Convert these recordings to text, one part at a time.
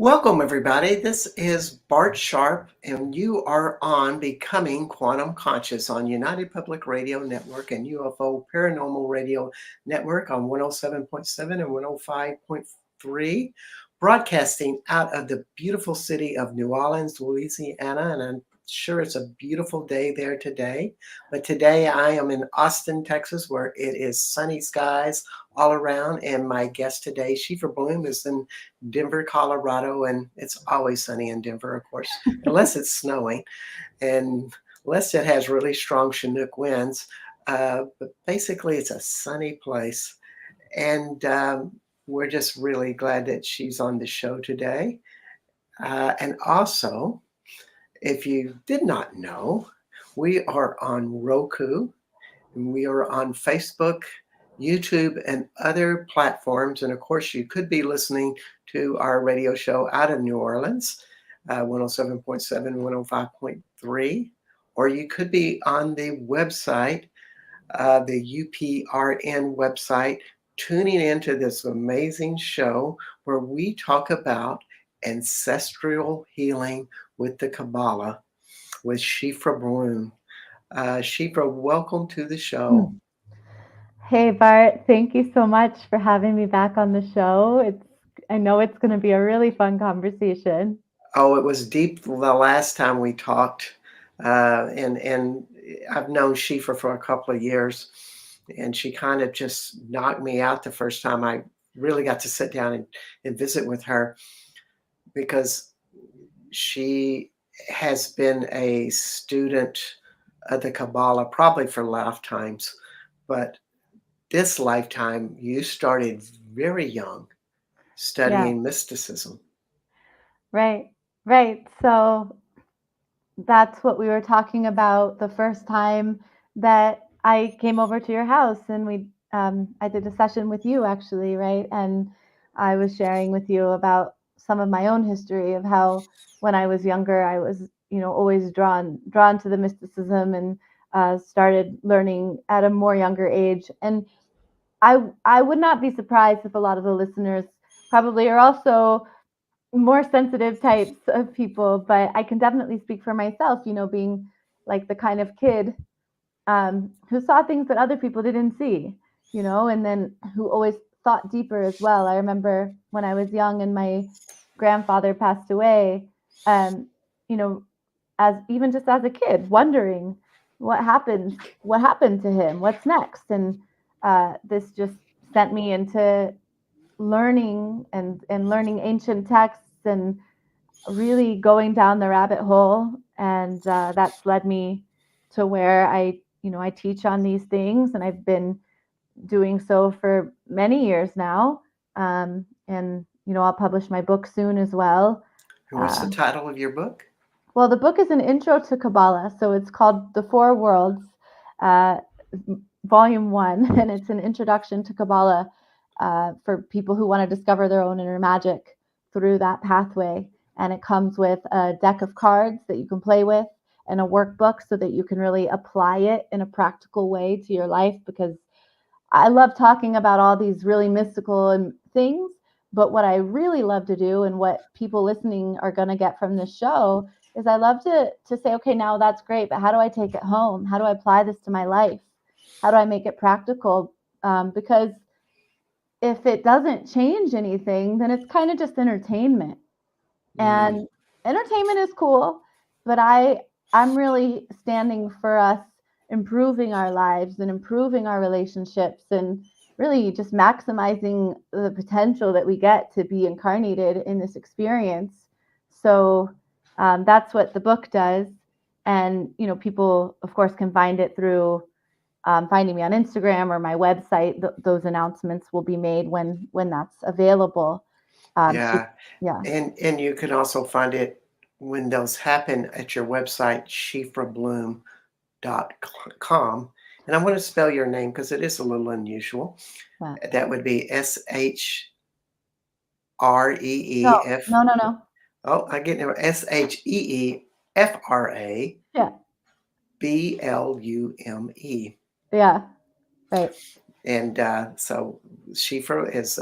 Welcome, everybody. This is Bart Sharp, and you are on Becoming Quantum Conscious on United Public Radio Network and UFO Paranormal Radio Network on 107.7 and 105.3, broadcasting out of the beautiful city of New Orleans, Louisiana. And I'm sure it's a beautiful day there today. But today I am in Austin, Texas, where it is sunny skies all around. And my guest today, Sheefra Blume, is in Denver, Colorado, and it's always sunny in Denver, of course, unless it's snowing and unless it has really strong Chinook winds. But basically, it's a sunny place. And we're just really glad that she's on the show today. And also, if you did not know, we are on Roku, and we are on Facebook, YouTube, and other platforms. And of course, you could be listening to our radio show out of New Orleans, 107.7, 105.3, or you could be on the website, the UPRN website, tuning into this amazing show where we talk about ancestral healing with the Kabbalah with Sheefra Blume. Sheefra, welcome to the show. Hey Bart, thank you so much for having me back on the show. I know it's going to be a really fun conversation. Oh, it was deep the last time we talked, and I've known Sheefra for a couple of years, and she kind of just knocked me out the first time I really got to sit down and visit with her, because she has been a student of the Kabbalah probably for lifetimes, but this lifetime you started very young Yeah, studying mysticism. right, right. So that's what we were talking about the first time that I came over to your house, and I did a session with you actually, right? And I was sharing with you about some of my own history of how when I was younger, I was, always drawn to the mysticism and started learning at a more younger age. And I would not be surprised if a lot of the listeners probably are also more sensitive types of people, but I can definitely speak for myself, being like the kind of kid who saw things that other people didn't see, and then who always thought deeper as well. I remember when I was young and my grandfather passed away, um, you know, as even just as a kid, wondering what happened to him, what's next, and this just sent me into learning and learning ancient texts and really going down the rabbit hole, and that's led me to where I teach on these things, and I've been doing so for many years now. And I'll publish my book soon as well. And what's the uh, title of your book? well, the book is an intro to Kabbalah, so it's called The Four Worlds, uh, Volume 1, and it's an introduction to Kabbalah for people who want to discover their own inner magic through that pathway. And it comes with a deck of cards that you can play with and a workbook so that you can really apply it in a practical way to your life, because I love talking about all these really mystical and things, but what I really love to do and what people listening are going to get from this show is I love to say, okay, now that's great, but how do I take it home? How do I apply this to my life? How do I make it practical? Because if it doesn't change anything, then it's kind of just entertainment. Mm, And entertainment is cool, but I'm really standing for us improving our lives and improving our relationships and really just maximizing the potential that we get to be incarnated in this experience. So that's what the book does. And people of course can find it through finding me on Instagram or my website. Those announcements will be made when that's available. yeah. Yeah. And you can also find it when those happen at your website, shefrabloom.com. And I'm going to spell your name because it is a little unusual. Yeah. That would be SHREE No, F. no, no, no. Oh, I get it. SHEEFRA Yeah, BLUME. yeah, right. And so Sheefra is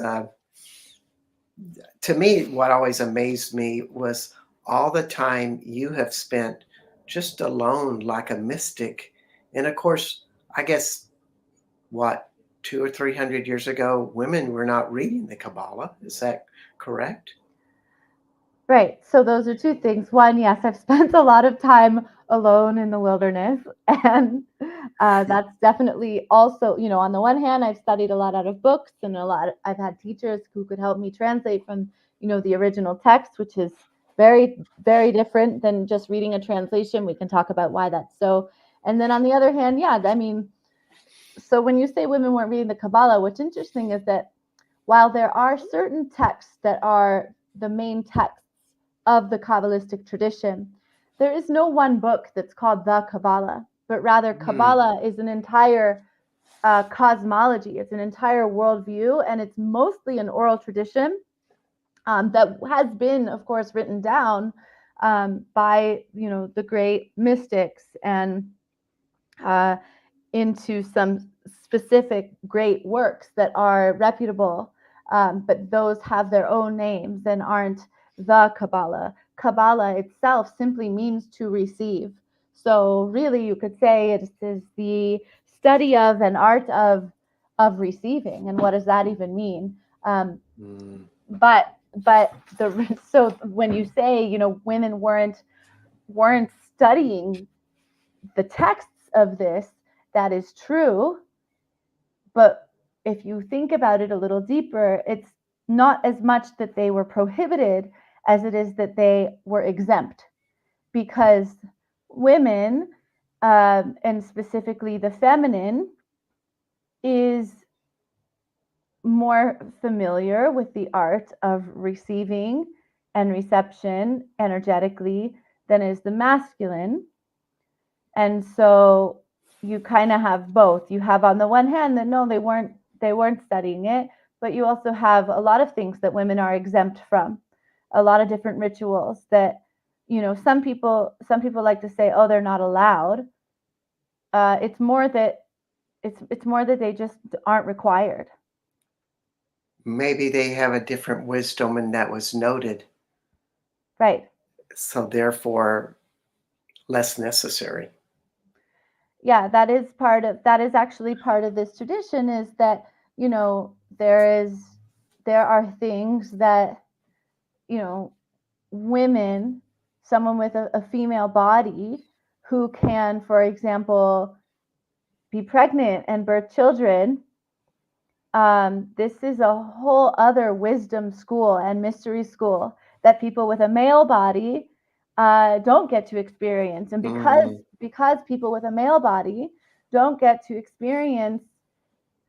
to me, what always amazed me was all the time you have spent just alone like a mystic. And of course, I guess what, 200 or 300 years ago, women were not reading the Kabbalah. Is that correct? Right. So those are two things. One, yes, I've spent a lot of time alone in the wilderness, and that's definitely also, on the one hand, I've studied a lot out of books, and I've had teachers who could help me translate from, the original text, which is very, very different than just reading a translation. We can talk about why that's so. And then on the other hand, yeah, I mean, so when you say women weren't reading the Kabbalah, what's interesting is that while there are certain texts that are the main texts of the Kabbalistic tradition, there is no one book that's called the Kabbalah, but rather Hmm. Kabbalah is an entire cosmology, it's an entire worldview, and it's mostly an oral tradition that has been, of course, written down by the great mystics and uh, into some specific great works that are reputable, but those have their own names and aren't the Kabbalah. Kabbalah itself simply means to receive. So really, you could say it is the study of and art of receiving. And what does that even mean? Mm. But so when you say women weren't studying the texts of this, that is true. But if you think about it a little deeper, it's not as much that they were prohibited as it is that they were exempt, because women, and specifically the feminine, is more familiar with the art of receiving and reception energetically than is the masculine. And so you kind of have both. You have on the one hand that no, they weren't studying it, but you also have a lot of things that women are exempt from, a lot of different rituals that some people like to say, oh, they're not allowed. It's more that it's more that they just aren't required. Maybe they have a different wisdom and that was noted, Right. so therefore less necessary. Yeah, that is actually part of this tradition, is that there are things that you know women, someone with a female body who can, for example, be pregnant and birth children. This is a whole other wisdom school and mystery school that people with a male body don't get to experience. And because Mm. because people with a male body don't get to experience,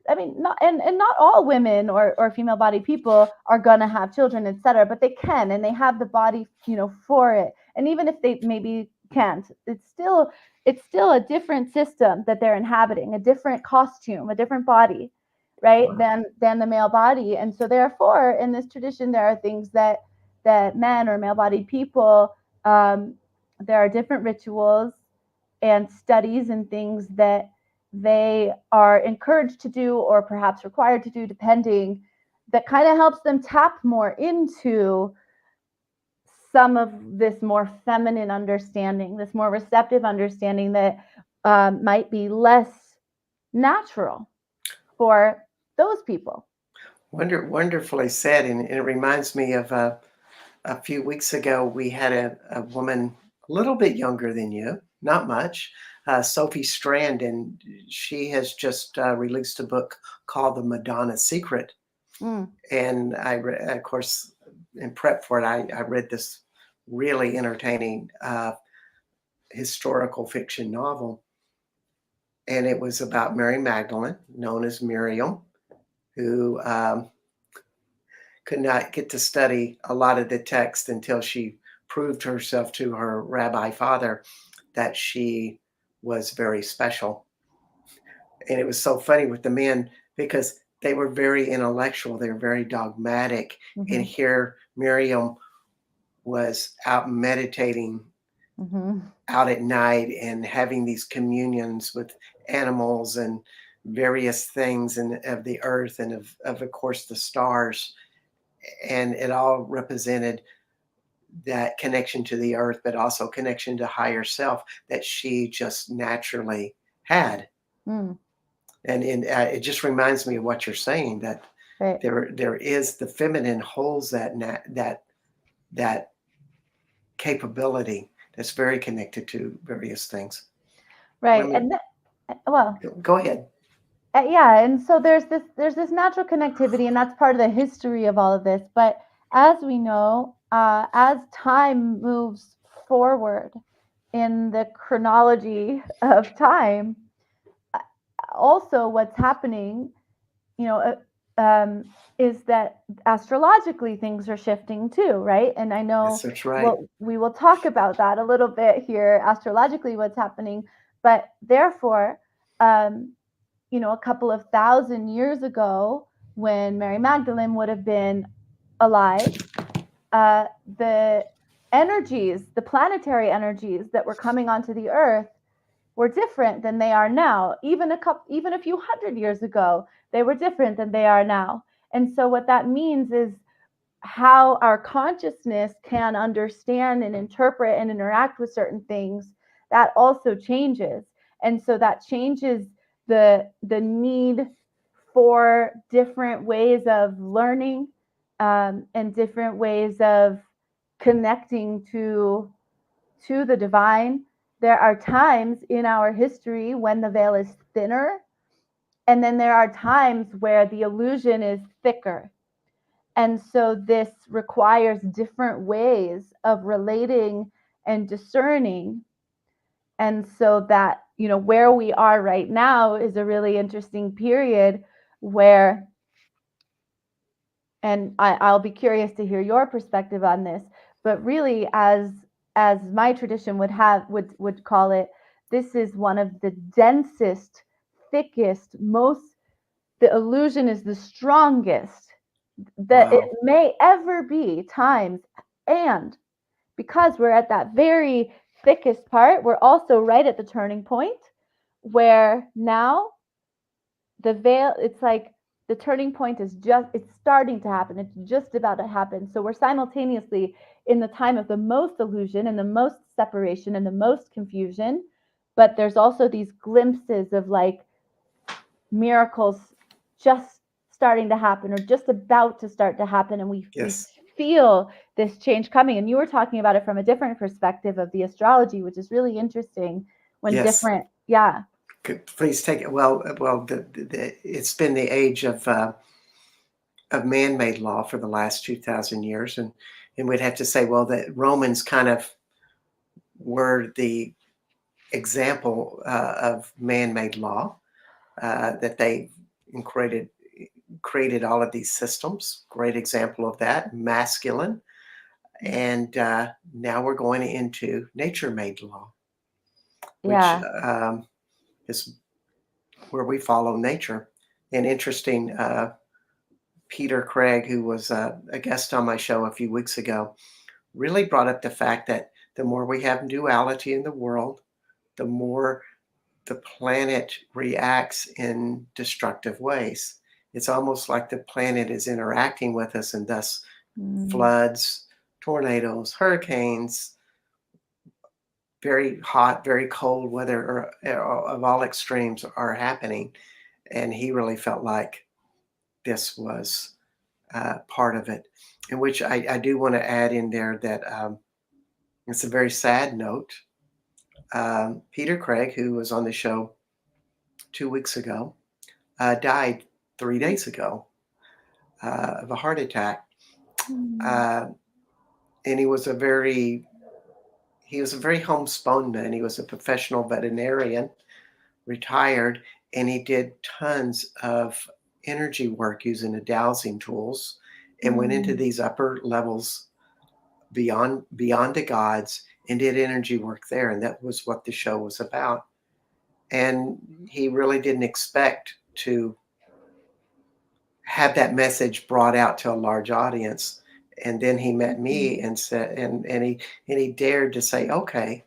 I mean, and not all women or female body people are gonna have children, etc. But they can, and they have the body, for it. And even if they maybe can't, it's still a different system that they're inhabiting, a different costume, a different body, right? Wow. Than the male body. And so therefore, in this tradition, there are things that men or male bodied people, um, there are different rituals and studies and things that they are encouraged to do or perhaps required to do, depending, that kind of helps them tap more into some of this more feminine understanding, this more receptive understanding that might be less natural for those people. Wonderfully said, and it reminds me of a few weeks ago we had a woman a little bit younger than you, not much, Sophie Strand, and she has just released a book called The Madonna Secret. Mm, And of course, in prep for it, I read this really entertaining historical fiction novel, and it was about Mary Magdalene, known as Miriam, who could not get to study a lot of the text until she proved herself to her rabbi father that she was very special. And it was so funny with the men because they were very intellectual, they were very dogmatic. And hmm here Miriam was out meditating hmm out at night and having these communions with animals and various things and of the earth and of course the stars. and it all represented that connection to the earth, but also connection to higher self that she just naturally had. Mm, And it just reminds me of what you're saying, that right. there is the feminine holds that capability that's very connected to various things. Right. Women, And well, go ahead. yeah, and so there's this natural connectivity, and that's part of the history of all of this. But as we know, as time moves forward in the chronology of time, also what's happening, you know, is that astrologically things are shifting too, right? And I Yes, know that's right. what we will talk about that a little bit here, astrologically, what's happening. But therefore, um, a couple of thousand years ago, when Mary Magdalene would have been alive, the energies, the planetary energies that were coming onto the earth were different than they are now. Even a few hundred years ago, they were different than they are now. And so what that means is how our consciousness can understand and interpret and interact with certain things, that also changes. And so that changes the need for different ways of learning, and different ways of connecting to the divine. There are times in our history when the veil is thinner, and then there are times where the illusion is thicker. And so this requires different ways of relating and discerning. And so that, where we are right now is a really interesting period where, and I'll be curious to hear your perspective on this, but really, as my tradition would call it, this is one of the densest, thickest, most, the illusion is the strongest that it Wow. may ever be times. And because we're at that very thickest part, we're also right at the turning point where now the veil, it's like the turning point it's starting to happen. It's just about to happen. So we're simultaneously in the time of the most illusion and the most separation and the most confusion. But there's also these glimpses of like miracles just starting to happen or just about to start to happen. And we Yes. feel this change coming. And you were talking about it from a different perspective of the astrology, which is really interesting when Yes. different, yeah. Please take it. Well, it's been the age of man-made law for the last 2,000 years, and we'd have to say, well, the Romans kind of were the example of man-made law, that they created all of these systems. Great example of that, masculine. And now we're going into nature-made law, which Yeah. is where we follow nature. And interesting, Peter Craig, who was a guest on my show a few weeks ago, really brought up the fact that the more we have duality in the world, the more the planet reacts in destructive ways. It's almost like the planet is interacting with us, and thus Mm, floods, tornadoes, hurricanes, very hot, very cold weather of all extremes are happening. And he really felt like this was part of it, in which I do want to add in there that it's a very sad note. Peter Craig, who was on the show 2 weeks ago, died 3 days ago of a heart attack. mm, Uh, and he was a very homespun man. He was a professional veterinarian, retired, and he did tons of energy work using the dowsing tools, and went into mm, these upper levels beyond the gods and did energy work there. And that was what the show was about. And he really didn't expect to have that message brought out to a large audience. And then he met me mm, and said, and he dared to say, okay,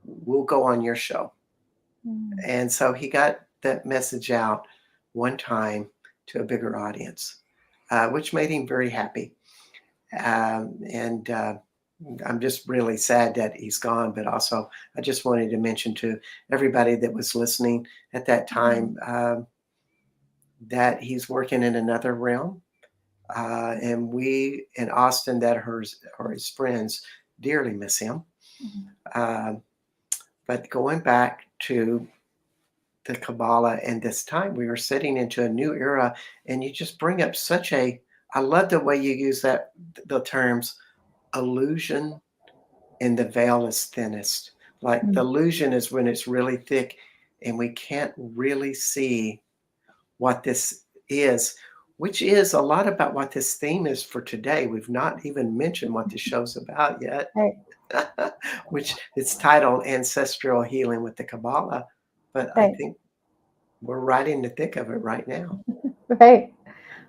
we'll go on your show. mm. And so he got that message out one time to a bigger audience. which made him very happy. And I'm just really sad that he's gone, but also I just wanted to mention to everybody that was listening at that Mhm. time that he's working in another realm. And we in Austin that are his friends dearly miss him. Mhm. Um, but going back to the Kabbalah and this time, we were sitting into a new era, and you just bring up such a. I love the way you use the terms illusion and the veil is thinnest. Like the Mm. illusion is when it's really thick, and we can't really see what this is, which is a lot about what this theme is for today. We've not even mentioned what the show's about yet, Right, which it's titled Ancestral Healing with the Kabbalah. But I right, think we're right in the thick of it right now. right.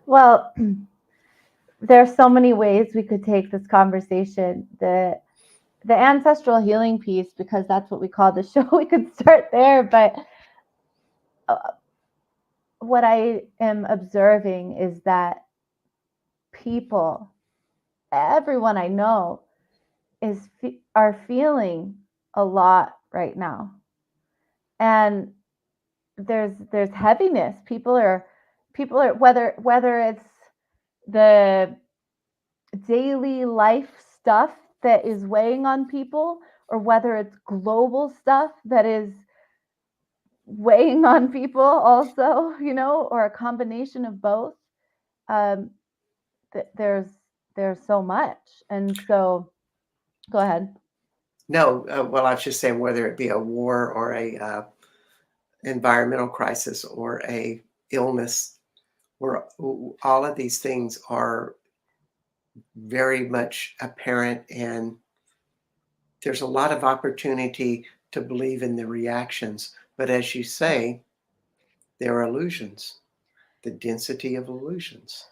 Well, there's so many ways we could take this conversation. The ancestral healing piece, because that's what we call the show. We could start there, but uh, what I am observing is that people, everyone I know, are feeling a lot right now, and there's heaviness. People are whether it's the daily life stuff that is weighing on people, or whether it's global stuff that is weighing on people also, or a combination of both. um, there's so much, and so go ahead. No, well, I was just saying whether it be a war or a environmental crisis or a illness, where all of these things are very much apparent, and there's a lot of opportunity to believe in the reactions. But as you say, there are illusions, the density of illusions.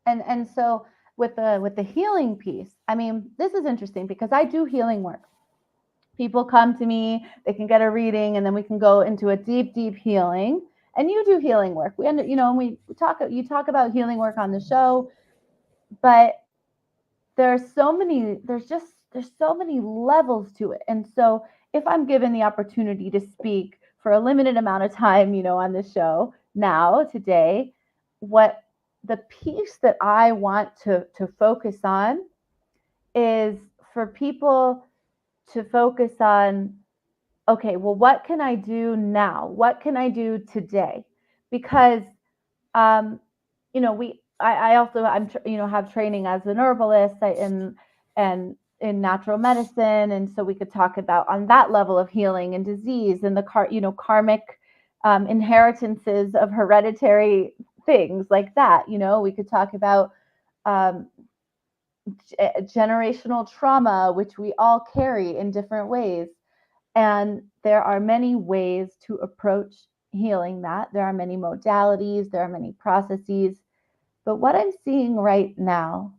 And so with the healing piece, I mean, this is interesting because I do healing work. People come to me, they can get a reading, and then we can go into a deep healing. And you do healing work. And we talk. You talk about healing work on the show, but there's so many levels to it. And so if I'm given the opportunity to speak for a limited amount of time, on the show now today, what the piece that I want to focus on is for people to focus on, okay, well, what can I do now? What can I do today? Because I also have training as an herbalist, and in natural medicine, and so we could talk about on that level of healing and disease and the karmic inheritances of hereditary things like that. We could talk about um, generational trauma, which we all carry in different ways. And there are many ways to approach healing that. There are many modalities, there are many processes. But what I'm seeing right now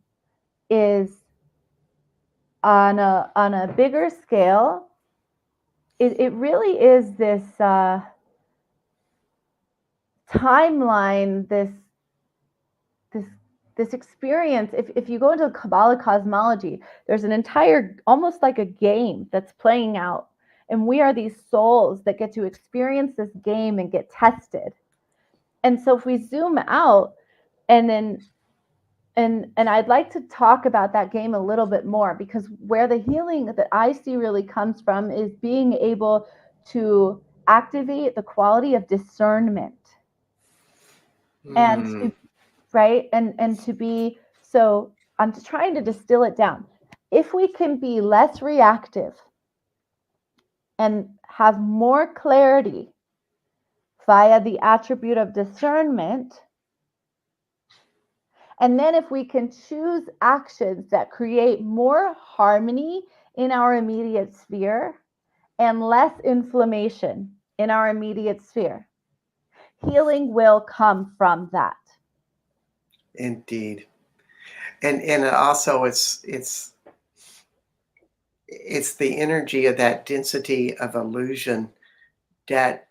is on a bigger scale, it really is this timeline, this this experience. If you go into Kabbalah cosmology, there's an entire, almost like a game that's playing out. And we are these souls that get to experience this game and get tested. And so if we zoom out, and then and I'd like to talk about that game a little bit more, because where the healing that I see really comes from is being able to activate the quality of discernment, and Hmm. to right and to be, so I'm just trying to distill it down. If we can be less reactive and have more clarity via the attribute of discernment, and then if we can choose actions that create more harmony in our immediate sphere and less inflammation in our immediate sphere, healing will come from that. Indeed. And also it's the energy of that density of illusion that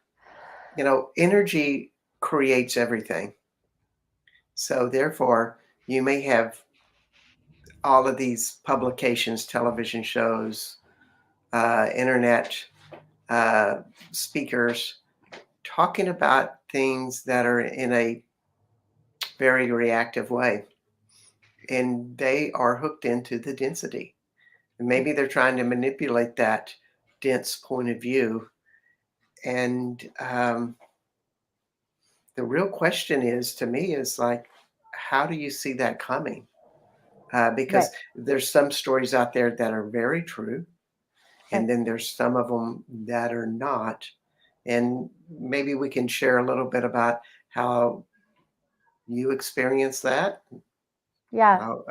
energy creates everything. So therefore, you may have all of these publications, television shows, internet uh, speakers talking about things that are in a very reactive way, and they are hooked into the density. And maybe they're trying to manipulate that dense point of view. And the real question is, to me, is like, how do you see that coming? Right. Because there's some stories out there that are very true, Right. and then there's some of them that are not. And maybe we can share a little bit about how you experience that. Yeah. How,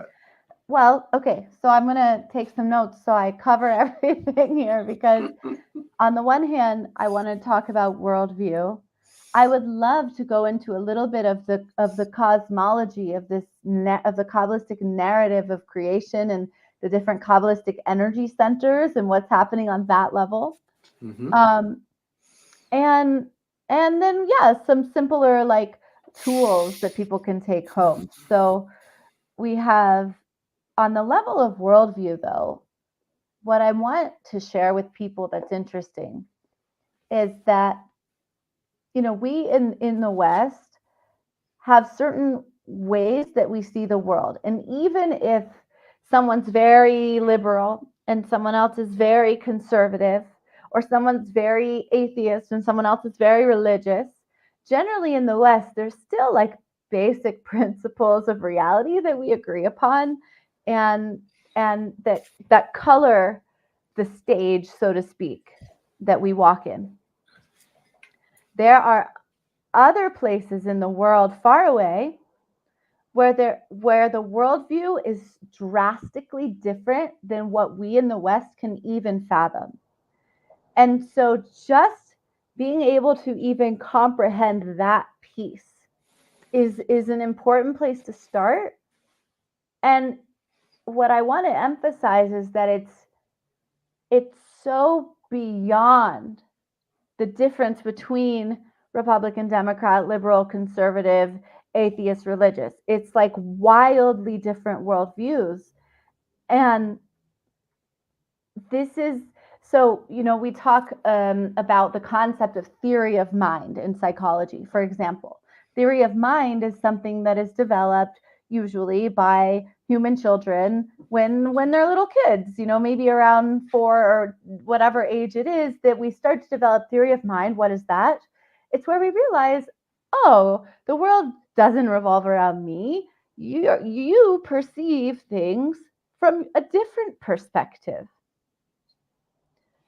Well, okay. So I'm going to take some notes so I cover everything here because on the one hand, I want to talk about worldview. I would love to go into a little bit of the cosmology of of the Kabbalistic narrative of creation and the different Kabbalistic energy centers and what's happening on that level. Mhm. Um, and and then yeah, some simpler like tools that people can take home. So we have on the level of worldview, though, what I want to share with people that's interesting is that we in the West have certain ways that we see the world. And even if someone's very liberal and someone else is very conservative, or someone's very atheist and someone else is very religious, generally in the West, there's still like basic principles of reality that we agree upon and that color the stage, so to speak, that we walk in. There are other places in the world far away where the worldview is drastically different than what we in the West can even fathom. And so just being able to even comprehend that piece is an important place to start. And what I want to emphasize is that it's so beyond the difference between Republican, Democrat, liberal, conservative, atheist, religious. It's like wildly different worldviews. And this is so, we talk about the concept of theory of mind in psychology, for example. Theory of mind is something that is developed usually by human children when they're little kids, maybe around 4 or whatever age it is that we start to develop theory of mind. What is that? It's where we realize, oh, the world doesn't revolve around me. You perceive things from a different perspective.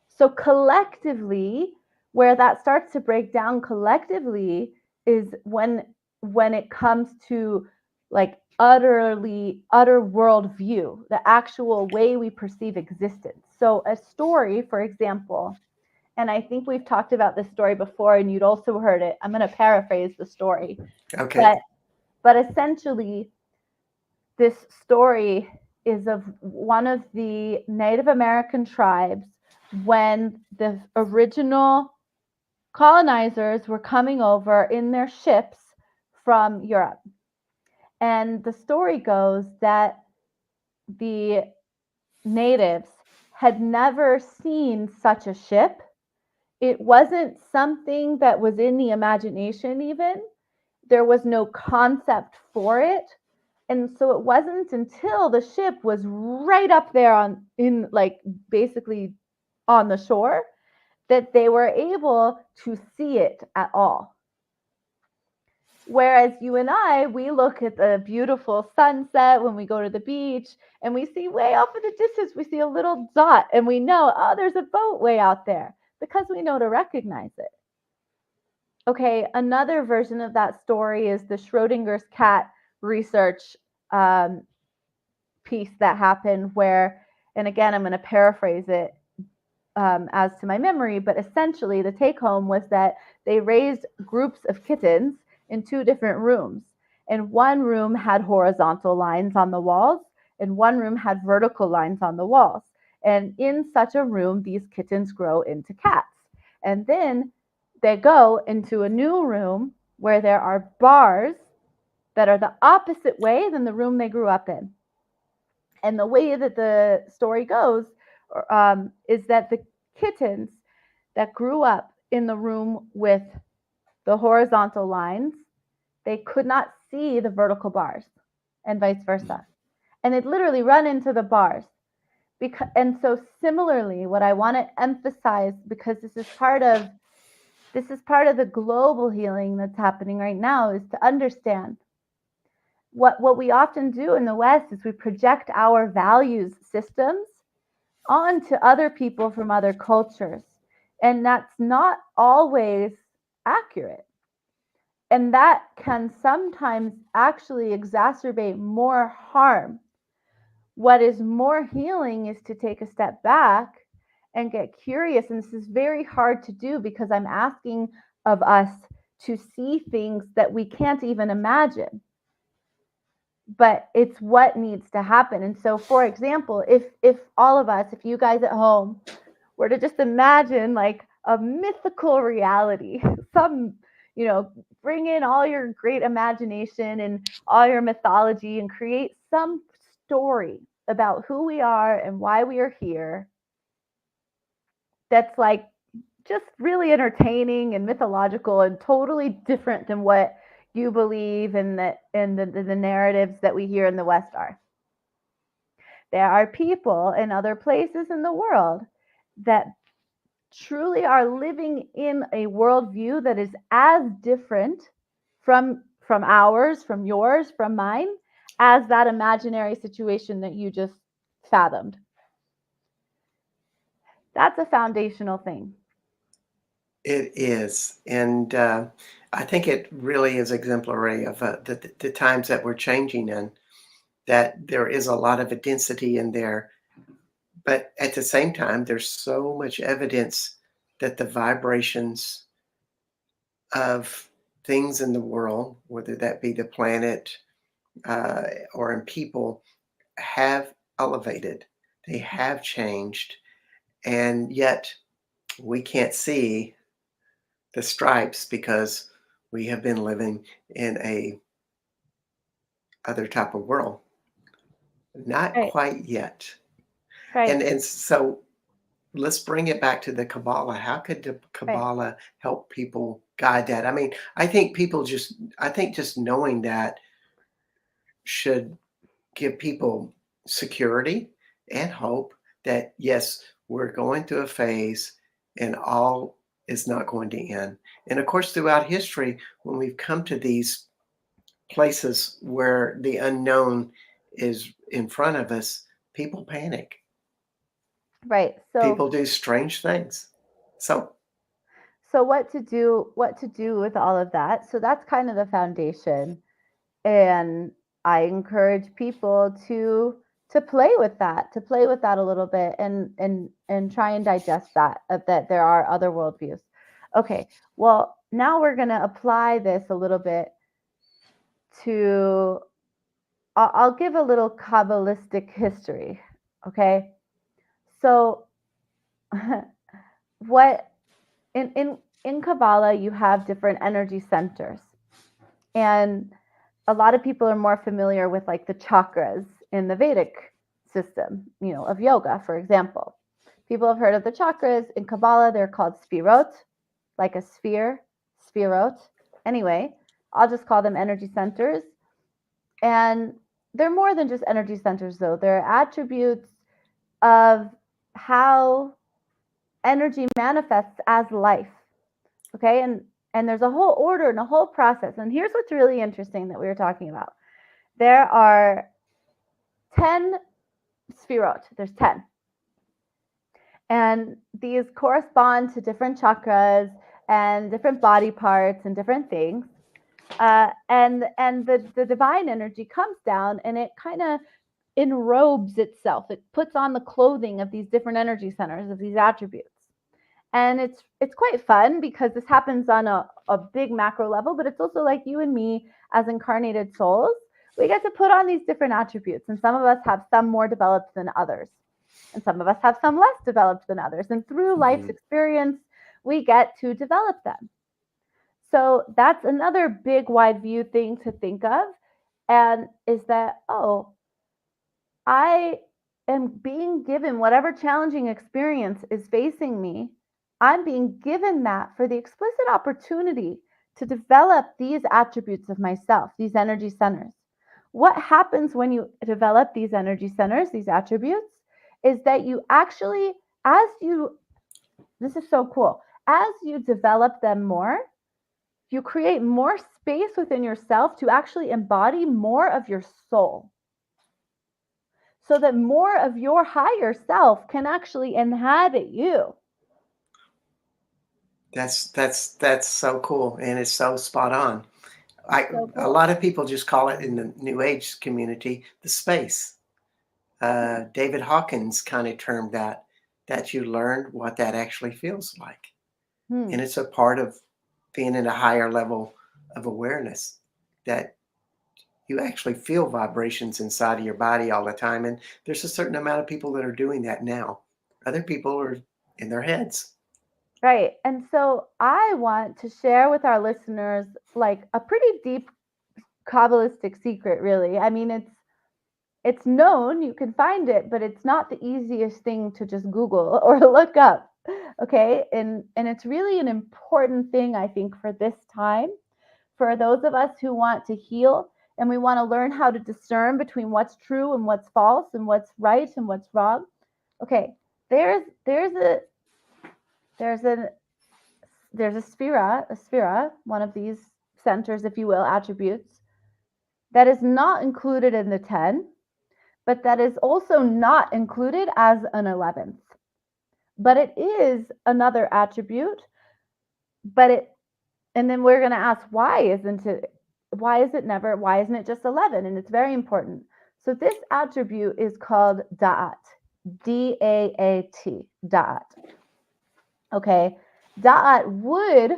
So collectively, where that starts to break down collectively is when it comes to like utter worldview, the actual way we perceive existence. So a story, for example, and I think we've talked about this story before and you'd also heard it. I'm going to paraphrase the story. Okay. But but essentially this story is of one of the Native American tribes when the original colonizers were coming over in their ships from Europe. And the story goes that the natives had never seen such a ship. It wasn't something that was in the imagination, even. There was no concept for it. And so it wasn't until the ship was right up there in like basically on the shore that they were able to see it at all. Whereas you and I, we look at the beautiful sunset when we go to the beach and we see way off in the distance, we see a little dot and we know, oh, there's a boat way out there because we know to recognize it. Okay, another version of that story is the Schrodinger's cat research um, piece that happened where, and again, I'm going to paraphrase it as to my memory, but essentially the take home was that they raised groups of kittens in 2 different rooms. And one room had horizontal lines on the walls, and one room had vertical lines on the walls. And in such a room, these kittens grow into cats. And then they go into a new room where there are bars that are the opposite way than the room they grew up in. And the way that the story goes is that the kittens that grew up in the room with the horizontal lines, they could not see the vertical bars, and vice versa. And they'd literally run into the bars. And so similarly, what I want to emphasize, because this is part of the global healing that's happening right now, is to understand what we often do in the West is we project our values systems onto other people from other cultures. And that's not always accurate. And that can sometimes actually exacerbate more harm. What is more healing is to take a step back and get curious. And this is very hard to do because I'm asking of us to see things that we can't even imagine. But it's what needs to happen. And so, for example, if all of us, if you guys at home were to just imagine like a mythical reality, some, bring in all your great imagination and all your mythology and create some story about who we are and why we are here that's like just really entertaining and mythological and totally different than what you believe and the narratives that we hear in the West are. There are people in other places in the world that truly are living in a worldview that is as different from ours, from yours, from mine, as that imaginary situation that you just fathomed. That's a foundational thing. It is. And I think it really is exemplary of the times that we're changing in, that there is a lot of density in there. But at the same time, there's so much evidence that the vibrations of things in the world, whether that be the planet or in people, have elevated. They have changed. And yet we can't see the stripes because we have been living in a other type of world. Not Right, quite yet. right, And so let's bring it back to the Kabbalah. How could the right, Kabbalah help people guide that? I mean, I think just knowing that should give people security and hope that yes, we're going through a phase and all is not going to end. And of course, throughout history, when we've come to these places where the unknown is in front of us, people panic. right. So People do strange things. So, what to do with all of that? So that's kind of the foundation. And I encourage people to play with that a little bit and try and digest that there are other worldviews. Okay, well, now we're going to apply this a little bit to I'll give a little Kabbalistic history. Okay, so what in Kabbalah you have different energy centers, and a lot of people are more familiar with like the chakras in the Vedic system, of yoga, for example. People have heard of the chakras. In Kabbalah, they're called sphirot, like a sphere, sphirot. Anyway, I'll just call them energy centers. And they're more than just energy centers, though. They're attributes of how energy manifests as life. Okay, and there's a whole order and a whole process. And here's what's really interesting that we were talking about. There are 10 sphirot. There's 10. And these correspond to different chakras and different body parts and different things. And the divine energy comes down and it kind of enrobes itself. It puts on the clothing of these different energy centers, of these attributes. And it's quite fun because this happens on a big macro level, but it's also like you and me as incarnated souls. We get to put on these different attributes, and some of us have some more developed than others, and some of us have some less developed than others. And through life's experience, we get to develop them. So that's another big wide view thing to think of. And is that, oh, I am being given whatever challenging experience is facing me. I'm being given that for the explicit opportunity to develop these attributes of myself, these energy centers. What happens when you develop these energy centers, these attributes, is that you actually, this is so cool, as you develop them more, you create more space within yourself to actually embody more of your soul, so that more of your higher self can actually inhabit you. That's so cool, and it's so spot on. It's so A cool. lot of people just call it in the New Age community the space. David Hawkins kind of termed that you learn what that actually feels like, and Hmm. it's a part of being in a higher level of awareness that you actually feel vibrations inside of your body all the time. And there's a certain amount of people that are doing that now. Other people are in their heads. Right. And so I want to share with our listeners like a pretty deep Kabbalistic secret, really. I mean, it's known, you can find it, but it's not the easiest thing to just Google or look up. Okay? And it's really an important thing, I think, for this time, for those of us who want to heal and we want to learn how to discern between what's true and what's false and what's right and what's wrong. Okay, there's a there's a there's a sphere, one of these centers, if you will, attributes that is not included in the 10, but that is also not included as an 11th. But it is another attribute, but it and then we're going to ask why isn't it just 11? And it's very important. So this attribute is called da'at, D-A-A-T, da'at. Okay, da'at would,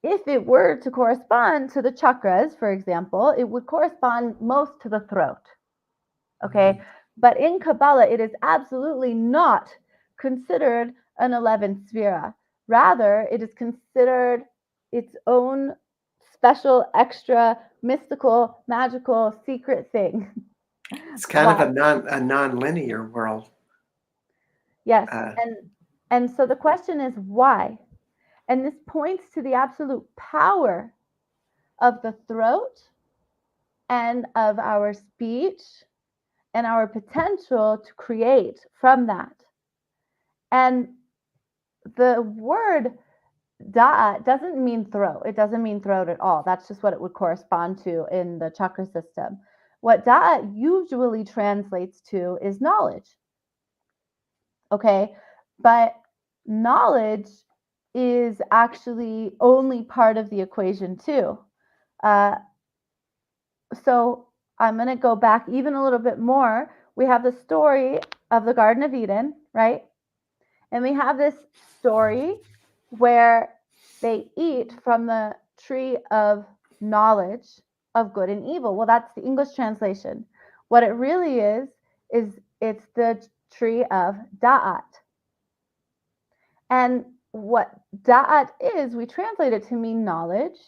if it were to correspond to the chakras, for example, it would correspond most to the throat. Okay, but in Kabbalah, it is absolutely not considered an 11th sphera. Rather, it is considered its own special, extra, mystical, magical, secret thing. It's kind of Why? a non-linear world. Yes, Uh, and so the question is why? And this points to the absolute power of the throat and of our speech and our potential to create from that. And the word da doesn't mean throat. It doesn't mean throat at all. That's just what it would correspond to in the chakra system. What da usually translates to is knowledge. Okay. But knowledge is actually only part of the equation, too. Uh, so I'm going to go back even a little bit more. We have the story of the Garden of Eden, right? And we have this story where they eat from the tree of knowledge of good and evil. Well, that's the English translation. What it really is it's the tree of Da'at. And what Da'at is, we translate it to mean knowledge,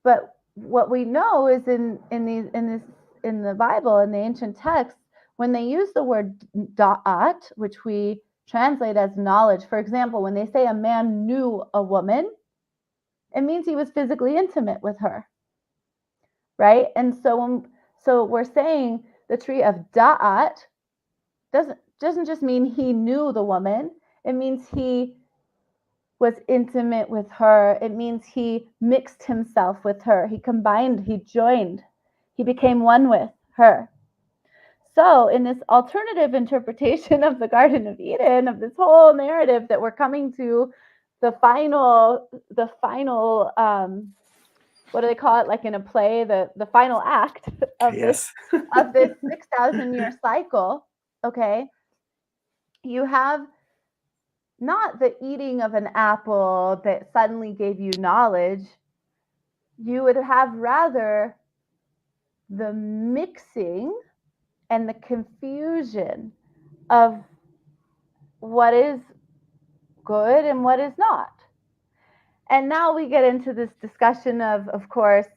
but what we know is in the Bible, in the ancient texts, when they use the word da'at, which we translate as knowledge, for example, when they say a man knew a woman, it means he was physically intimate with her, right? And so we're saying the tree of da'at doesn't just mean he knew the woman. It means he was intimate with her. It means he mixed himself with her. He combined, he joined, he became one with her. So, in this alternative interpretation of the Garden of Eden, of this whole narrative that we're coming to the final, what do they call it? Like in a play, the final act of this yes. 6,000 year cycle. Okay, you have not the eating of an apple that suddenly gave you knowledge. You would have rather the mixing and the confusion of what is good and what is not. And now we get into this discussion of course,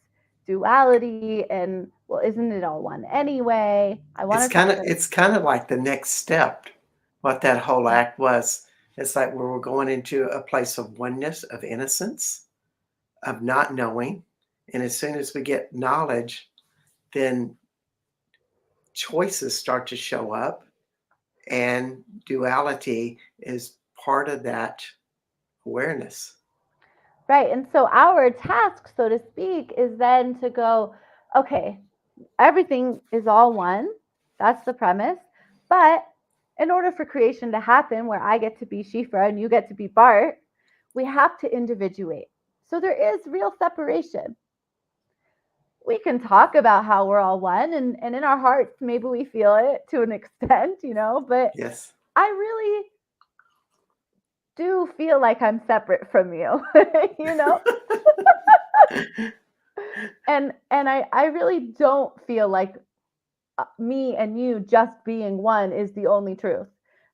duality and well, isn't it all one anyway? I want It's to kind of separate. it's kind of like the next step, what that whole act was. It's like where we're going into a place of oneness, of innocence, of not knowing. And as soon as we get knowledge, then choices start to show up, and duality is part of that awareness. Right. And so our task, so to speak, is then to go, okay, everything is all one. That's the premise. But in order for creation to happen, where I get to be Sheefra and you get to be Bart, we have to individuate. So there is real separation. We can talk about how we're all one, and in our hearts, maybe we feel it to an extent, but Yes. I really do feel like I'm separate from you, you know? And I really don't feel like me and you just being one is the only truth,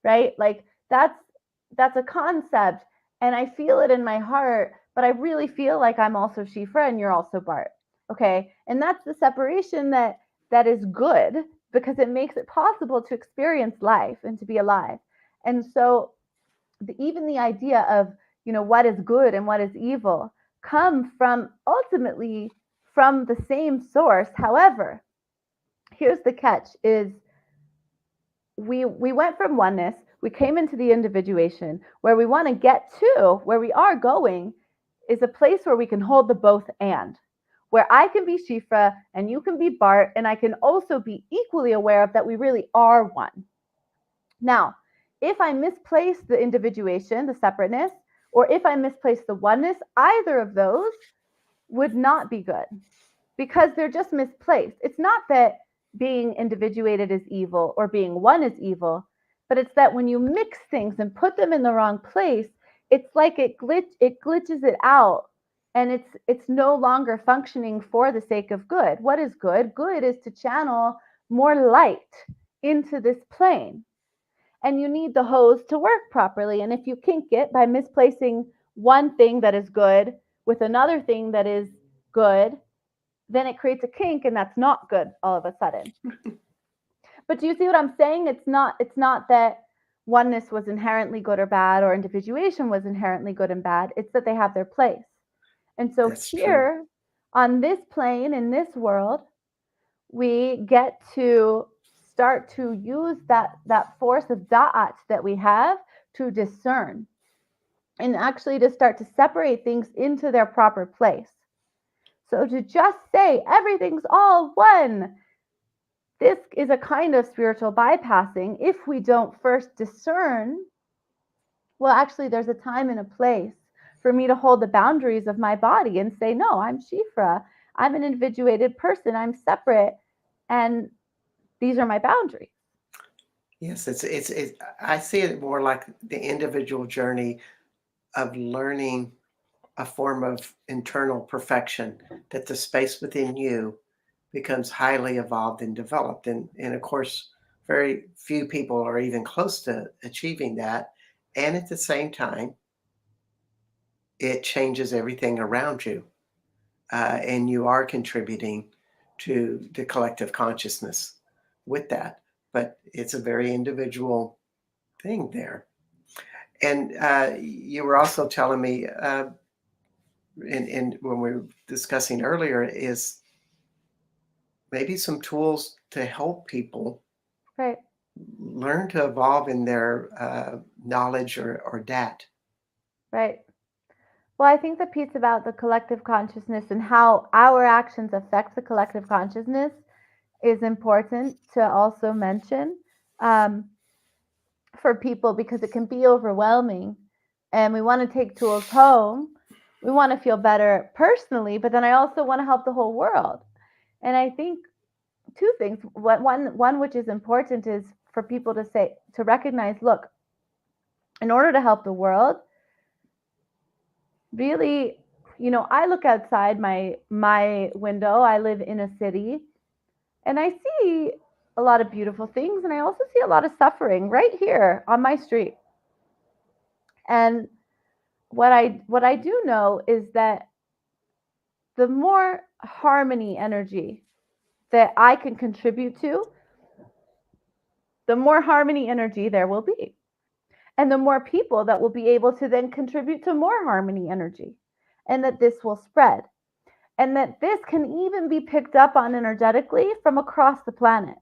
right? Like that's a concept, and I feel it in my heart, but I really feel like I'm also Shifra and you're also Bart. Okay, and that's the separation that is good because it makes it possible to experience life and to be alive. And so even the idea of what is good and what is evil come from ultimately from the same source. However, here's the catch is we went from oneness, we came into the individuation. Where we want to get to, where we are going, is a place where we can hold the both and, where I can be Shifra and you can be Bart, and I can also be equally aware of that we really are one. Now, if I misplace the individuation, the separateness, or if I misplace the oneness, either of those would not be good because they're just misplaced. It's not that being individuated is evil or being one is evil, but it's that when you mix things and put them in the wrong place, it's like it glitches it out, and it's no longer functioning for the sake of good. What is good? Good is to channel more light into this plane. And you need the hose to work properly. And if you kink it by misplacing one thing that is good with another thing that is good, then it creates a kink, and that's not good all of a sudden. But do you see what I'm saying? It's not that oneness was inherently good or bad, or individuation was inherently good and bad. It's that they have their place. And so That's true. here on this plane in this world, we get to start to use that force of da'at that we have to discern, and actually to start to separate things into their proper place. So to just say everything's all one, this is a kind of spiritual bypassing if we don't first discern, well, actually, there's a time and a place for me to hold the boundaries of my body and say, no, I'm Shifra. I'm an individuated person. I'm separate. And these are my boundaries. Yes, I see it more like the individual journey of learning a form of internal perfection, that the space within you becomes highly evolved and developed. And of course, very few people are even close to achieving that. And at the same time, it changes everything around you. And you are contributing to the collective consciousness with that. But it's a very individual thing there. And you were also telling me, in when we were discussing earlier, is maybe some tools to help people Right, learn to evolve in their knowledge or dat. right. Well, I think the piece about the collective consciousness and how our actions affect the collective consciousness is important to also mention. Um, for people, because it can be overwhelming, and we want to take tools home. We want to feel better personally, but then I also want to help the whole world. And I think two things. One which is important is for people to recognize, look, in order to help the world, really, I look outside my window. I live in a city, and I see a lot of beautiful things, and I also see a lot of suffering right here on my street. And what I do know is that the more harmony energy that I can contribute to, the more harmony energy there will be. And the more people that will be able to then contribute to more harmony energy. And that this will spread. And that this can even be picked up on energetically from across the planet.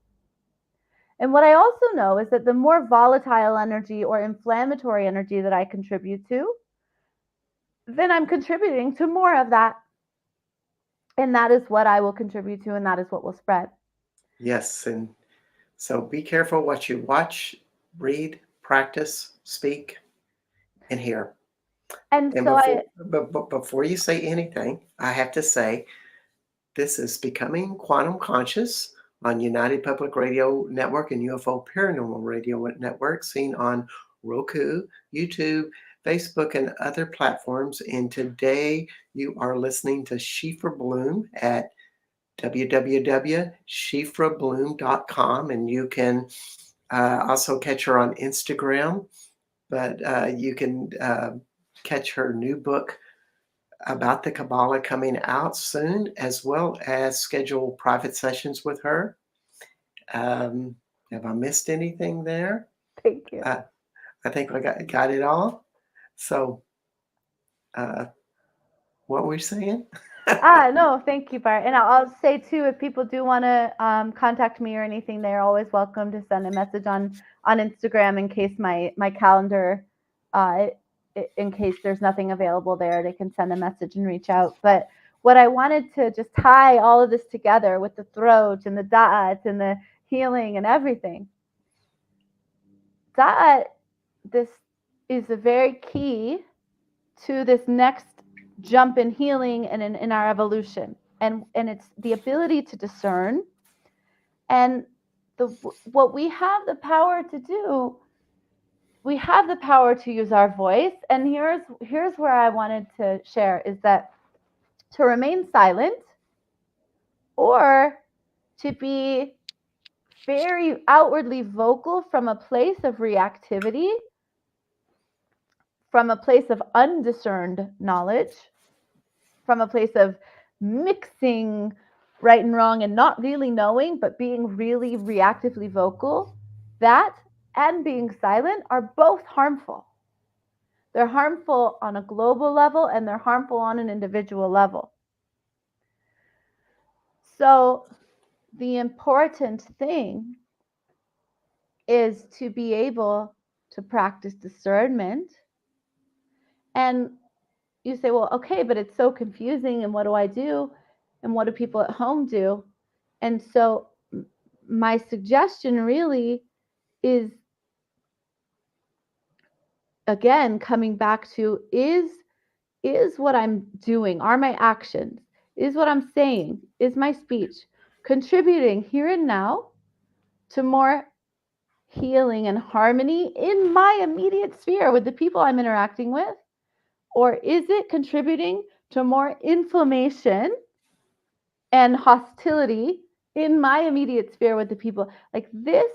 And what I also know is that the more volatile energy or inflammatory energy that I contribute to, then I'm contributing to more of that. And that is what I will contribute to, and that is what will spread. Yes. And so be careful what you watch, read, practice, speak, and hear. And And so before you say anything, I have to say this is Becoming Quantum Conscious on United Public Radio Network and UFO Paranormal Radio Network, seen on Roku, YouTube, Facebook, and other platforms. And today you are listening to Sheefra Blume at www.sheefrablume.com, and you can also catch her on Instagram, but you can catch her new book about the Kabbalah coming out soon, as well as schedule private sessions with her. Have I missed anything there? thank you. I think I got it all. So, what were we saying? No, thank you, Bart. And I'll say too, if people do want to contact me or anything, they're always welcome to send a message on Instagram in case my calendar, in case there's nothing available there, they can send a message and reach out. But what I wanted to just tie all of this together with the throat and the da'at and the healing and everything. Da'at, this is a very key to this next jump in healing and in our evolution, and it's the ability to discern, and what we have the power to do. We have the power to use our voice, and here's where I wanted to share is that to remain silent or to be very outwardly vocal from a place of reactivity, from a place of undiscerned knowledge, from a place of mixing right and wrong and not really knowing, but being really reactively vocal, that and being silent are both harmful. They're harmful on a global level and they're harmful on an individual level. So the important thing is to be able to practice discernment. And you say, well, okay, but it's so confusing, and what do I do? And what do people at home do? And so my suggestion really is, again, coming back to is what I'm doing, are my actions, is what I'm saying, is my speech contributing here and now to more healing and harmony in my immediate sphere with the people I'm interacting with? Or is it contributing to more inflammation and hostility in my immediate sphere with the people? Like, this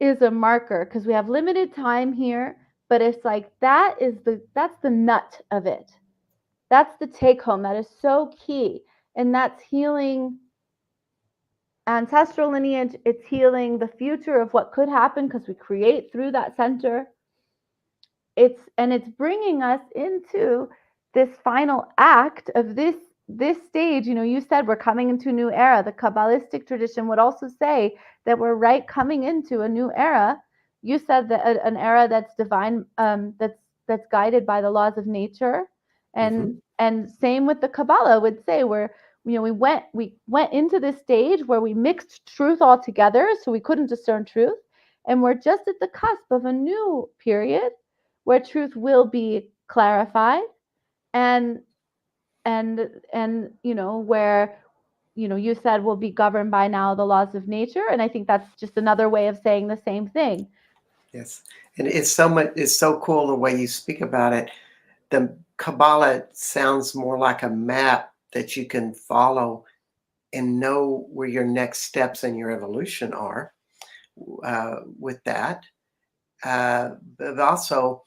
is a marker because we have limited time here, but it's like that's the nut of it. That's the take home. That is so key. And that's healing ancestral lineage. It's healing the future of what could happen because we create through that center. It's bringing us into this final act of this stage. You said we're coming into a new era. The Kabbalistic tradition would also say that we're coming into a new era. You said that an era that's divine, that's guided by the laws of nature, and same with the Kabbalah would say we went into this stage where we mixed truth all together, so we couldn't discern truth, and we're just at the cusp of a new period where truth will be clarified, and where you said will be governed by now the laws of nature, and I think that's just another way of saying the same thing. Yes, and it's so cool the way you speak about it. The Kabbalah sounds more like a map that you can follow and know where your next steps in your evolution are with that. But also,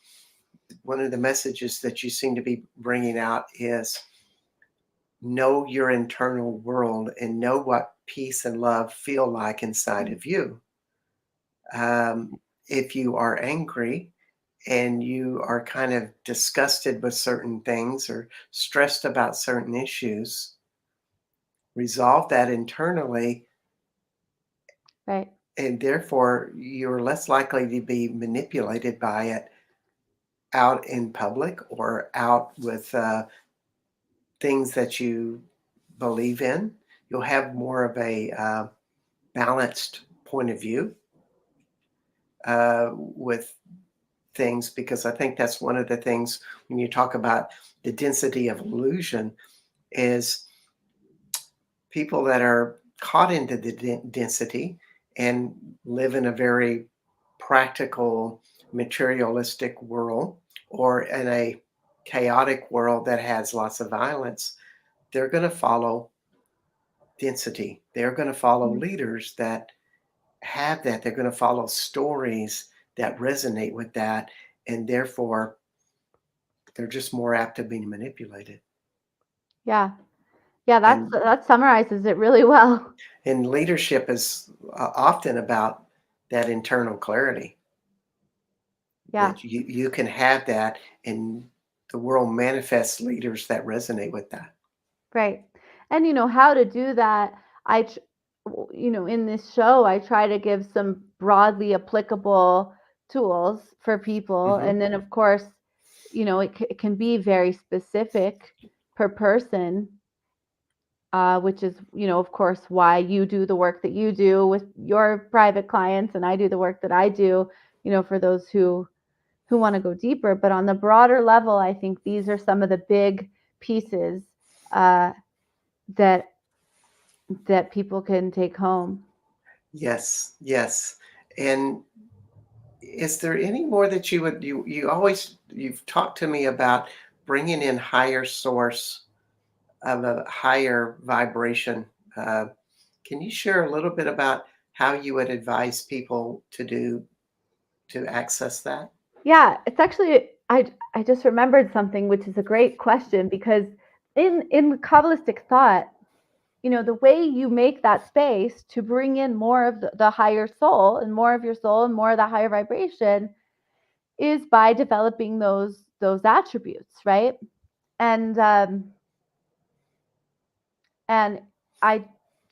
one of the messages that you seem to be bringing out is know your internal world and know what peace and love feel like inside Mm. of you. Um, if you are angry and you are kind of disgusted with certain things or stressed about certain issues, resolve that internally, Right. and therefore you're less likely to be manipulated by it out in public or out with things that you believe in. You'll have more of a balanced point of view with things, because I think that's one of the things when you talk about the density of illusion is people that are caught into the density and live in a very practical, materialistic world or in a chaotic world that has lots of violence, they're going to follow density. They're going to follow Mm. leaders that have that. They're going to follow stories that resonate with that. And therefore, they're just more apt to be manipulated. Yeah. Yeah, And that summarizes it really well. and leadership is often about that internal clarity Yeah. that you can have that, and the world manifests leaders that resonate with that. Right. And how to do that, in this show, I try to give some broadly applicable tools for people. Hmm. And then, of course, it can be very specific per person, which is, of course, why you do the work that you do with your private clients, and I do the work that I do, for those who want to go deeper. But on the broader level, I think these are some of the big pieces uh, that people can take home. Yes, yes. And is there any more that you always you've talked to me about bringing in higher source of a higher vibration? Uh, can you share a little bit about how you would advise people to access that? Yeah, it's actually I just remembered something, which is a great question, because in Kabbalistic thought, the way you make that space to bring in more of the higher soul and more of your soul and more of the higher vibration is by developing those attributes, right? And and I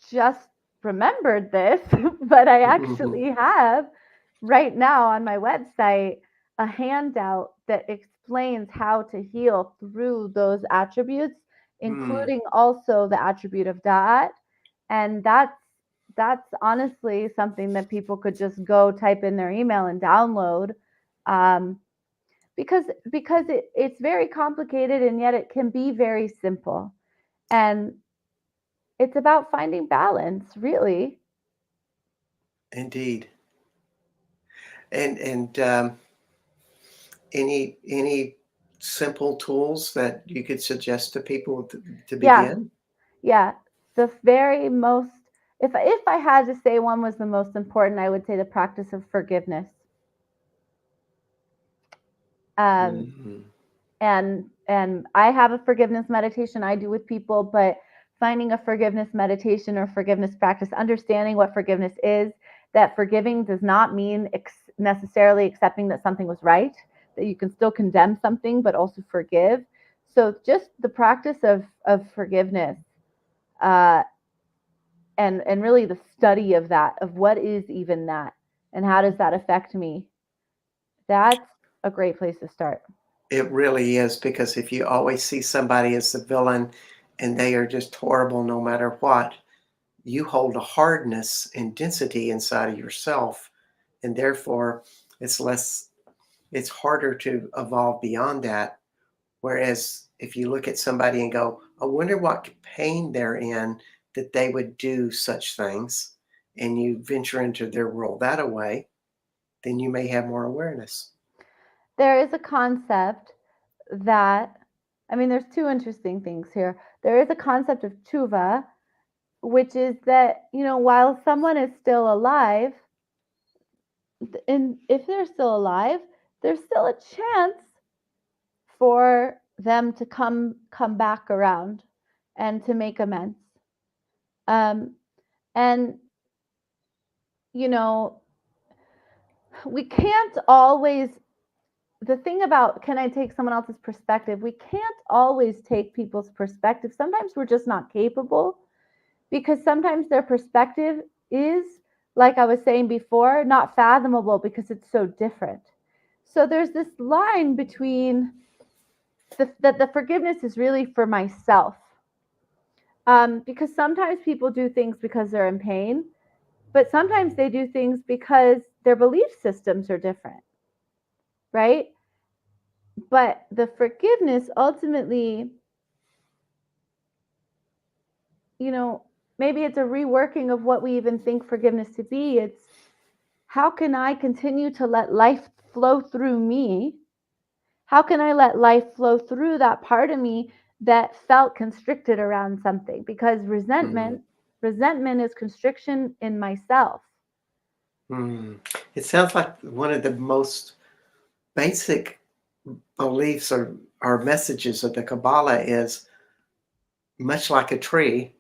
just remembered this, but I actually have right now on my website a handout that explains how to heal through those attributes, Mm, including also the attribute of Da'at. And that's honestly something that people could just go type in their email and download, um, because it's very complicated, and yet it can be very simple. And it's about finding balance, really. indeed. And any simple tools that you could suggest to people to Yeah, begin? yeah. The very most, if I had to say one was the most important, I would say the practice of forgiveness. Um, Mhm. and I have a forgiveness meditation I do with people, but finding a forgiveness meditation or forgiveness practice, understanding what forgiveness is, that forgiving does not mean necessarily accepting that something was right, that you can still condemn something but also forgive. So just the practice of forgiveness, uh, and really the study of that, of what is even that, and how does that affect me, that's a great place to start. It really is, because if you always see somebody as the villain and they are just horrible no matter what, you hold a hardness and density inside of yourself, and therefore it's less it's harder to evolve beyond that. Whereas if you look at somebody and go, I wonder what pain they're in that they would do such things, and you venture into their world that way, then you may have more awareness. There is a concept that, I mean, there's two interesting things here. There is a concept of tshuva, which is that, while someone is still alive, and if they're still alive, there's still a chance for them to come back around. and to make amends. And, you know, we can't always, the thing about can I take someone else's perspective? We can't always take people's perspective. Sometimes we're just not capable because sometimes their perspective is, like I was saying before, not fathomable because it's so different. So there's this line between that the forgiveness is really for myself. Because sometimes people do things because they're in pain, but sometimes they do things because their belief systems are different, right? But the forgiveness ultimately, you know, maybe it's a reworking of what we even think forgiveness to be. It's how can I continue to let life flow through me? How can I let life flow through that part of me that felt constricted around something? Because Mm. resentment is constriction in myself. Mm. It sounds like one of the most basic beliefs or messages of the Kabbalah is much like a tree,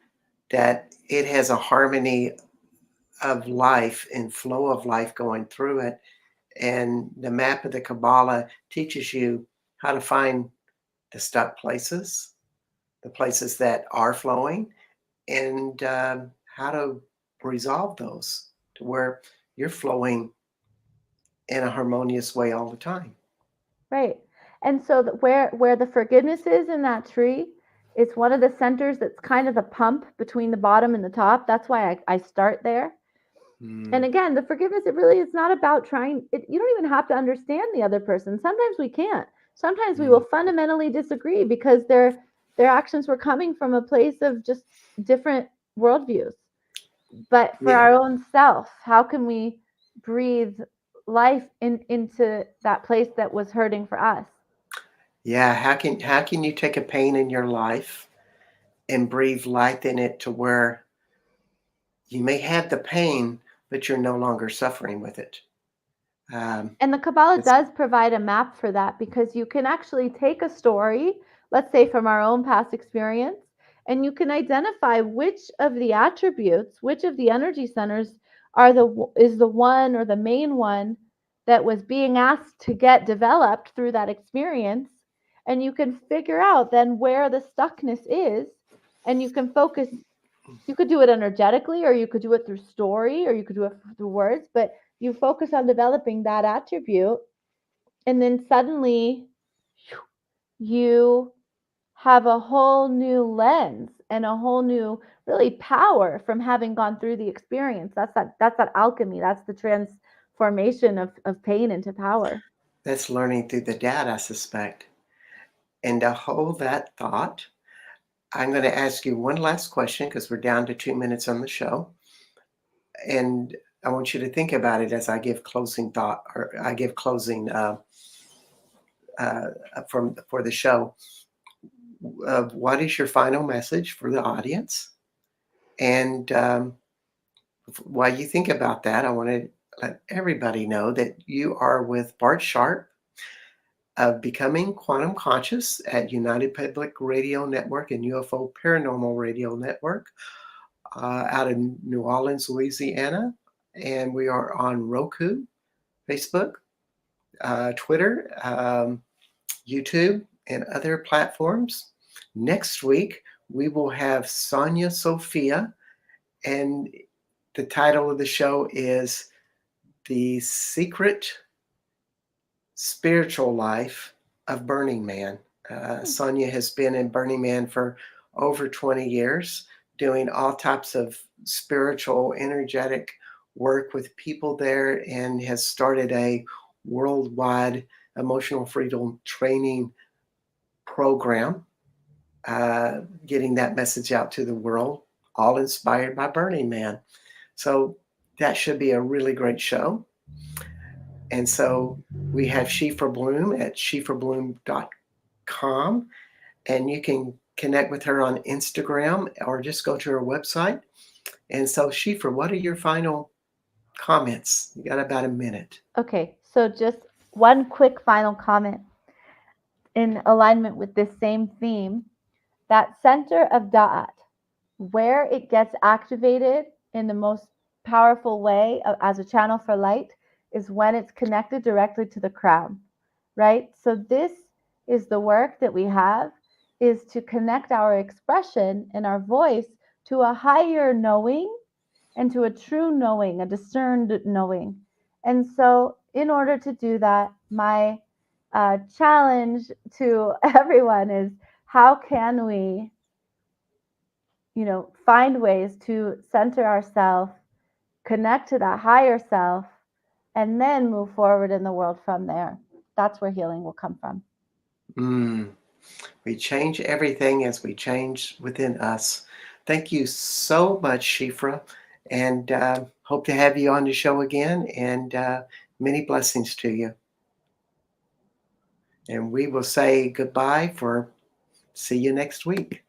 that it has a harmony of life and flow of life going through it. And the map of the Kabbalah teaches you how to find the stuck places, the places that are flowing, and how to resolve those to where you're flowing in a harmonious way all the time. Right. And so where the forgiveness is in that tree, it's one of the centers that's kind of the pump between the bottom and the top. That's why I start there. And Mm, again, the forgiveness, it really is not about trying it, you don't even have to understand the other person. Sometimes we can't. Sometimes we will mm, fundamentally disagree because their actions were coming from a place of just different worldviews. But for yeah, our own self, how can we breathe life into that place that was hurting for us? yeah. How can you take a pain in your life and breathe life in it to where you may have the pain, but you're no longer suffering with it. Um, And the Kabbalah it's does provide a map for that because you can actually take a story, let's say from our own past experience, and you can identify which of the attributes, which of the energy centers is the one or the main one that was being asked to get developed through that experience, and you can figure out then where the stuckness is, and you can focus. You could do it energetically, or you could do it through story, or you could do it through words, but you focus on developing that attribute, and then suddenly you have a whole new lens and a whole new really power from having gone through the experience. That's that alchemy. That's the transformation of pain into power. that's learning through the dad, I suspect. And to hold that thought, I'm going to ask you one last question because we're down to 2 minutes on the show. And I want you to think about it as I give closing thought or I give closing uh, for the show. What is your final message for the audience? And while you think about that, I want to let everybody know that you are with Bart Sharp of Becoming Quantum Conscious at United Public Radio Network and UFO Paranormal Radio Network out in New Orleans, Louisiana. And we are on Roku, Facebook, Twitter, YouTube, and other platforms. Next week, we will have Sonia Sophia, and the title of the show is The Secret Spiritual Life of Burning Man. Sonia has been in Burning Man for over 20 years, doing all types of spiritual, energetic work with people there, and has started a worldwide emotional freedom training program, getting that message out to the world, all inspired by Burning Man. So that should be a really great show. And so we have Sheefra Blume at sheefrablume.com, and you can connect with her on Instagram or just go to her website. And so, Sheefra, what are your final comments? You got about a minute. Okay, so just one quick final comment in alignment with this same theme. that center of Da'at, where it gets activated in the most powerful way as a channel for light, is when it's connected directly to the crown, right? So this is the work that we have, is to connect our expression and our voice to a higher knowing and to a true knowing, a discerned knowing. And so, in order to do that, my challenge to everyone is, how can we, find ways to center ourselves, connect to that higher self, and then move forward in the world from there. That's where healing will come from. We change everything as we change within us. Thank you so much, Sheefra, and hope to have you on the show again, and many blessings to you. And we will say goodbye for see you next week.